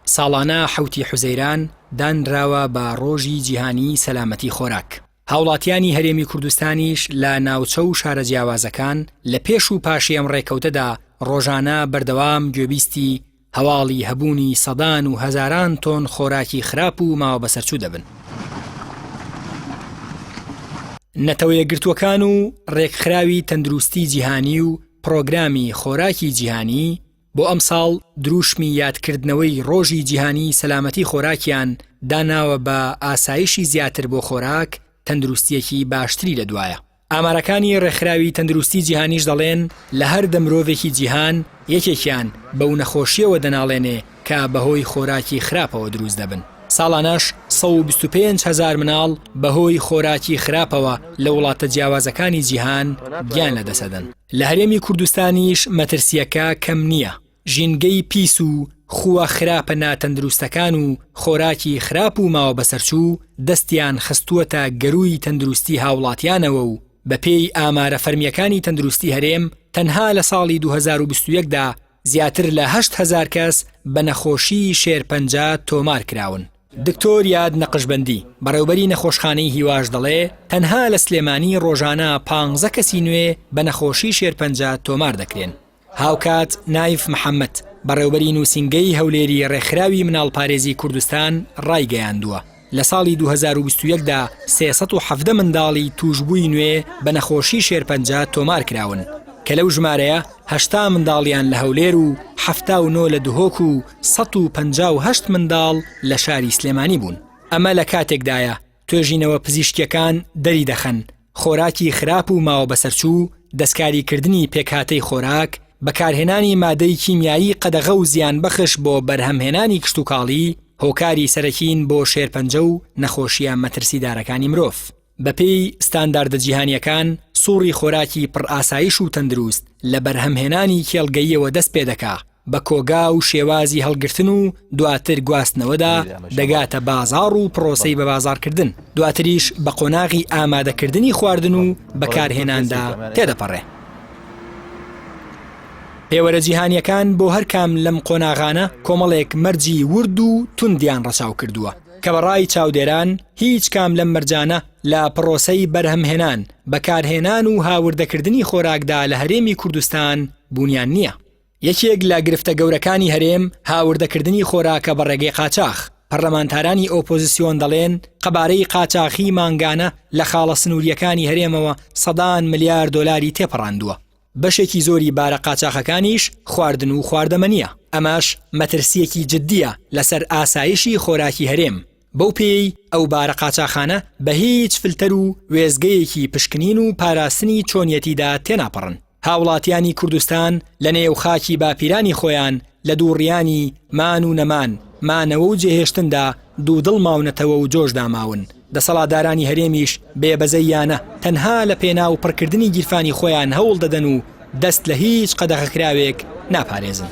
ساڵانە حوتی حوزەیران دانراوە بە ڕۆژی جیهانی سەلامەتی خۆراک. هاوڵاتیانی هەرێمی کوردستانیش لە ناوچە و شارە جیاوازەکان لە پێش و پاشی ئەم ڕێکەوتەدا ڕۆژانە بەردەوام گوێبیستی هەواڵی هەبوونی سەدان و هەزاران تۆن خۆراکی خراپ و ماوە بەسەرچوو دەبن. نەتەوە یەکگرتووەکان و ڕێکخراوی تەندروستی جیهانی و پرۆگرامی خۆراکی جیهانی بۆ ئەم ساڵ دروشمی یادکردنەوەی ڕۆژی جیهانی سەلامەتی خۆراکیان داناوە بە ئاسایشی زیاتر بۆ خۆراک تەندروستیەکی باشتری لە دوایە. ئامارەکانی ڕێکخراوی تەندروستی جیهانیش دەڵێن لە هەردە مرۆڤێکی جیهان یەکێکیان بەو نەخۆشیەوە دەناڵێنێ کە بەهۆی خۆراکی خراپەوە دروست دەبن. ساڵانەش 125,000 مناڵ بەهۆی خۆراکی خراپەوە لە وڵاتە جیاوازەکانی جیهان گیان لەدەسەدەن. لە هەرێمی کوردستانیش مەترسیەکە کەم نییە. ژینگەی پیس و خووە خراپە ناتەندروستەکان و خۆراکی خراپ و ماوە بەسەرچوو دەستیان خستووەتە گەروی تەندروستی هاوڵاتیانەوە و بەپێی ئامارە فەرمیەکانی تەندروستی هەرێم تەنها لە ساڵی 2021دا زیاتر لە 8,000 کەس بە نەخۆشی شێرپەنجە تۆمار کراون. دکتۆر یاد نەقشبەندی بەڕێوەبەری نەخۆشخانەی هیواش دەڵێ تەنها لە سلێمانی ڕۆژانە 15 کەسی نوێ بە نەخۆشی شێرپەنجە تۆمار دەکرێن. هاوکات نایف محەممەد بەڕێوەبەری نووسینگەی هەولێری ڕێکخراوی مناڵپارێزی کوردستان ڕایگەیاندووە لە ساڵی 2021دا 370 منداڵی توشبووی نوێ بە نەخۆشی شێرپەنجە تۆمار کراون کە لەو ژمارەیە 80 منداڵیان لە هەولێر و 79 لە دهۆک و 158 منداڵ لە شاری سلێمانی بوون. ئەمە لە کاتێکدایە توێژینەوە پزیشکیەکان دەری دەخەن خۆراکی خراپ و ماوە بەسەرچوو، دەستکاریکردنی پێکهاتەی خۆراک، بەکارهێنانی مادەی کیمیایی قەدەغە و زیان بەخش بۆ بەرهەمهێنانی کشتوکاڵی هۆکاری سەرەکین بۆ شێرپەنجە و نەخۆشیە مەترسیدارەکانی مرۆڤ. بەپێی ستانداردە جیهانیەکان سووڕی خۆراکی پڕ ئاسایش و تەندروست لە بەرهەمهێنانی کێڵگەییەوە دەست پێ دەکا بە کۆگا و شێوازی هەڵگرتن و دواتر گواستنەوەدا دەگاتە بازاڕ و پرۆسەی بە بازارکردن، دواتریش بە قۆناغی ئامادەکردنی خواردن و بەکارهێناندا تێدەپەڕێ. پێوەرە جیهانیەکان بۆ هەر کام لەم قۆناغانە کۆمەڵێک مەرجی ورد و توندیان ڕەچاو کردووە کە بەڕای چاودێران هیچ کام لەم مەرجانە لە پرۆسەی بەرهەمهێنان، بەکارهێنان و هاوردەکردنی خۆراکدا لە هەرێمی کوردستان بوونیان نییە. یەکێک لە گرفتە گەورەکانی هەرێم هاوردەکردنی خۆراکە بە ڕێگەی قاچاغ. پەرلەمانتارانی ئۆپۆزیسیۆن دەڵێن قەبارەی قاچاغی مانگانە لە خاڵە سنووریەکانی هەرێمەوە 100 ملیار دۆلاری تێپەڕاندووە. بەشێکی زۆری بارە قاچاغەکانیش خواردن و خواردەمەنیە. ئەماش مەترسیەکی جددیە لەسەر ئاسایشی خۆراکی هەرێم. بەو پێی ئەو بارە قاچاخانە بە هیچ فلتەر و وێزگەیەکی پشکنین و پاراستنی چۆنیەتیدا تێناپەڕن. هاوڵاتیانی کوردستان لە نێو خاکی باپیرانی خۆیان لە دووڕیانی مان و نەمان، مانەوە و جێهێشتندا دوودڵ ماونەتەوە و جۆشدا ماون. دەسەڵاتدارانی هەرێمیش بێبەزەیانە تەنها لە پێناو پڕکردنی گیرفانی خۆیان هەوڵ دەدەن و دەست لە هیچ قەدەغەکراوێک ناپارێزن.